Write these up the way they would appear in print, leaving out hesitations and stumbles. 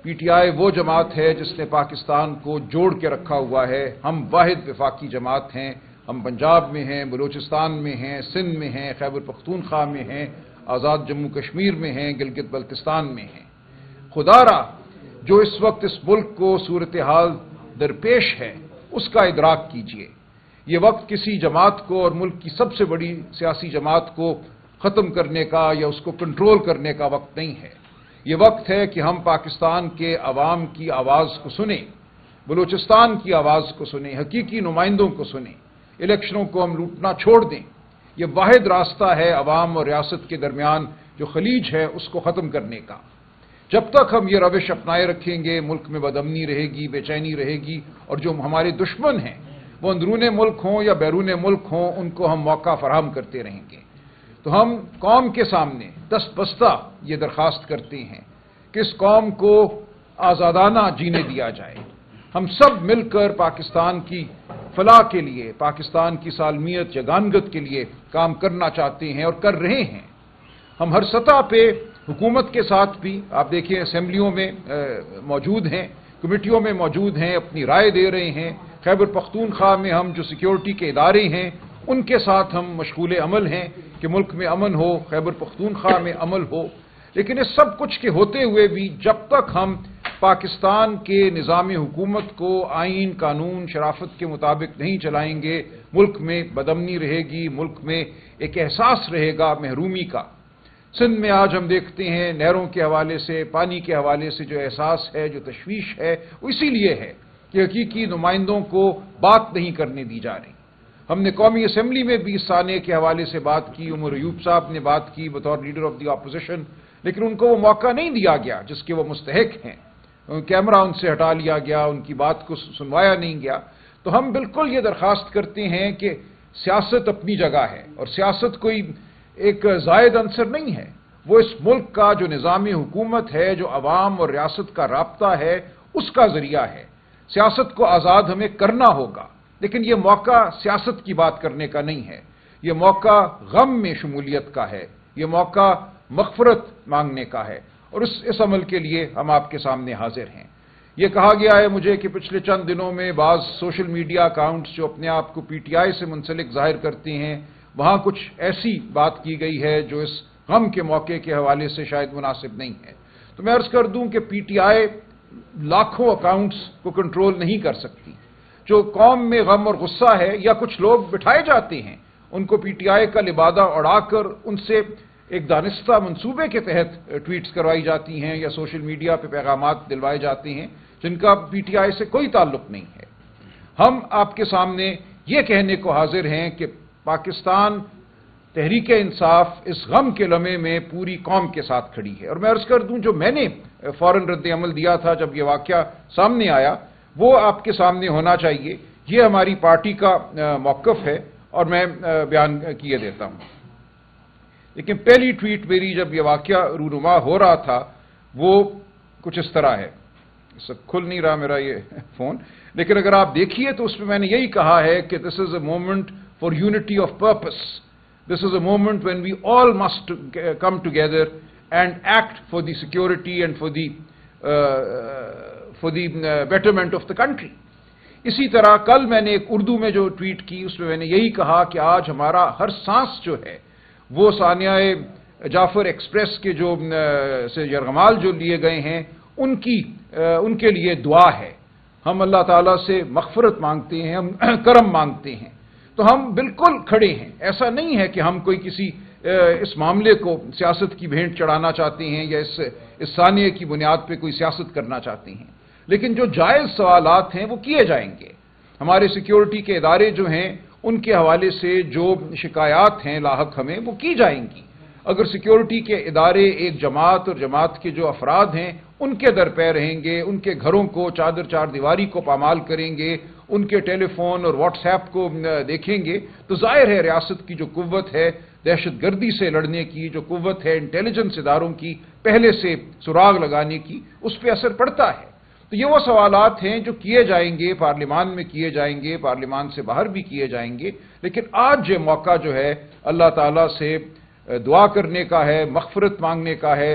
P T I وہ جماعت ہے جس نے پاکستان کو جوڑ کے رکھا ہوا ہے. ہم واحد وفاقی جماعت ہیں. ہم پنجاب میں ہیں، بلوچستان میں ہیں، سندھ میں ہیں، خیبر پختونخوا میں ہیں، آزاد جموں کشمیر میں ہیں، گلگت بلتستان میں ہیں. خدا را جو اس وقت اس ملک کو صورتحال درپیش ہے اس کا ادراک کیجئے. یہ وقت کسی جماعت کو اور ملک کی سب سے بڑی سیاسی جماعت کو ختم کرنے کا یا اس کو کنٹرول کرنے کا وقت نہیں ہے. یہ وقت ہے کہ ہم پاکستان کے عوام کی آواز کو سنیں، بلوچستان کی آواز کو سنیں، حقیقی نمائندوں کو سنیں. الیکشنوں کو ہم لوٹنا چھوڑ دیں. یہ واحد راستہ ہے عوام اور ریاست کے درمیان جو خلیج ہے اس کو ختم کرنے کا. جب تک ہم یہ روش اپنائے رکھیں گے ملک میں بدامنی رہے گی، بے چینی رہے گی، اور جو ہمارے دشمن ہیں وہ اندرون ملک ہوں یا بیرون ملک ہوں ان کو ہم موقع فراہم کرتے رہیں گے. تو ہم قوم کے سامنے دست بستہ یہ درخواست کرتے ہیں کہ اس قوم کو آزادانہ جینے دیا جائے. ہم سب مل کر پاکستان کی فلاح کے لیے، پاکستان کی سالمیت یگانگت کے لیے کام کرنا چاہتے ہیں اور کر رہے ہیں. ہم ہر سطح پہ حکومت کے ساتھ بھی، آپ دیکھیں اسمبلیوں میں موجود ہیں، کمیٹیوں میں موجود ہیں، اپنی رائے دے رہے ہیں. خیبر پختونخوا میں ہم جو سیکیورٹی کے ادارے ہیں ان کے ساتھ ہم مشغول عمل ہیں کہ ملک میں امن ہو، خیبر پختونخوا میں امن ہو. لیکن اس سب کچھ کے ہوتے ہوئے بھی جب تک ہم پاکستان کے نظام حکومت کو آئین، قانون، شرافت کے مطابق نہیں چلائیں گے، ملک میں بدامنی رہے گی، ملک میں ایک احساس رہے گا محرومی کا. سندھ میں آج ہم دیکھتے ہیں نہروں کے حوالے سے، پانی کے حوالے سے جو احساس ہے، جو تشویش ہے، وہ اسی لیے ہے کہ حقیقی نمائندوں کو بات نہیں کرنے دی جا رہی. ہم نے قومی اسمبلی میں بھی اس سانحے کے حوالے سے بات کی، عمر ایوب صاحب نے بات کی بطور لیڈر آف دی اپوزیشن، لیکن ان کو وہ موقع نہیں دیا گیا جس کے وہ مستحق ہیں. کیمرہ ان سے ہٹا لیا گیا، ان کی بات کو سنوایا نہیں گیا. تو ہم بالکل یہ درخواست کرتے ہیں کہ سیاست اپنی جگہ ہے، اور سیاست کوئی ایک زائد عنصر نہیں ہے. وہ اس ملک کا جو نظام حکومت ہے، جو عوام اور ریاست کا رابطہ ہے، اس کا ذریعہ ہے. سیاست کو آزاد ہمیں کرنا ہوگا، لیکن یہ موقع سیاست کی بات کرنے کا نہیں ہے. یہ موقع غم میں شمولیت کا ہے، یہ موقع مغفرت مانگنے کا ہے، اور اس عمل کے لیے ہم آپ کے سامنے حاضر ہیں. یہ کہا گیا ہے مجھے کہ پچھلے چند دنوں میں بعض سوشل میڈیا اکاؤنٹس جو اپنے آپ کو پی ٹی آئی سے منسلک ظاہر کرتے ہیں، وہاں کچھ ایسی بات کی گئی ہے جو اس غم کے موقع کے حوالے سے شاید مناسب نہیں ہے. تو میں عرض کر دوں کہ پی ٹی آئی لاکھوں اکاؤنٹس کو کنٹرول نہیں کر سکتی. جو قوم میں غم اور غصہ ہے، یا کچھ لوگ بٹھائے جاتے ہیں ان کو پی ٹی آئی کا لبادہ اڑا کر ان سے ایک دانستہ منصوبے کے تحت ٹویٹس کروائی جاتی ہیں یا سوشل میڈیا پہ پیغامات دلوائے جاتے ہیں جن کا پی ٹی آئی سے کوئی تعلق نہیں ہے. ہم آپ کے سامنے یہ کہنے کو حاضر ہیں کہ پاکستان تحریک انصاف اس غم کے لمحے میں پوری قوم کے ساتھ کھڑی ہے. اور میں عرض کر دوں جو میں نے فوراً رد عمل دیا تھا جب یہ واقعہ سامنے آیا، وہ آپ کے سامنے ہونا چاہیے. یہ ہماری پارٹی کا موقف ہے اور میں بیان کیے دیتا ہوں. لیکن پہلی ٹویٹ میری جب یہ واقعہ رونما ہو رہا تھا وہ کچھ اس طرح ہے. کھل نہیں رہا میرا یہ فون، لیکن اگر آپ دیکھیے تو اس میں میں نے یہی کہا ہے کہ this is a moment for unity of purpose. This is a moment when we all must come together and act for the security and for the betterment of the country. اسی طرح کل میں نے ایک اردو میں جو ٹویٹ کی اس میں میں نے یہی کہا کہ آج ہمارا ہر سانس جو ہے وہ ثانیہ جعفر ایکسپریس کے جو سے یرغمال جو لیے گئے ہیں ان کے لیے دعا ہے. ہم اللہ تعالیٰ سے مغفرت مانگتے ہیں، ہم کرم مانگتے ہیں. تو ہم بالکل کھڑے ہیں. ایسا نہیں ہے کہ ہم کوئی کسی اس معاملے کو سیاست کی بھینٹ چڑھانا چاہتے ہیں یا اس ثانیے کی بنیاد پہ کوئی سیاست کرنا چاہتے ہیں، لیکن جو جائز سوالات ہیں وہ کیے جائیں گے. ہمارے سیکیورٹی کے ادارے جو ہیں ان کے حوالے سے جو شکایات ہیں لاحق ہمیں وہ کی جائیں گی. اگر سیکیورٹی کے ادارے ایک جماعت اور جماعت کے جو افراد ہیں ان کے درپے رہیں گے، ان کے گھروں کو چار دیواری کو پامال کریں گے، ان کے ٹیلی فون اور واٹس ایپ کو دیکھیں گے، تو ظاہر ہے ریاست کی جو قوت ہے دہشت گردی سے لڑنے کی، جو قوت ہے انٹیلیجنس اداروں کی پہلے سے سراغ لگانے کی، اس پہ اثر پڑتا ہے. تو یہ وہ سوالات ہیں جو کیے جائیں گے، پارلیمان میں کیے جائیں گے، پارلیمان سے باہر بھی کیے جائیں گے. لیکن آج یہ موقع جو ہے اللہ تعالیٰ سے دعا کرنے کا ہے، مغفرت مانگنے کا ہے.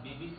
BBC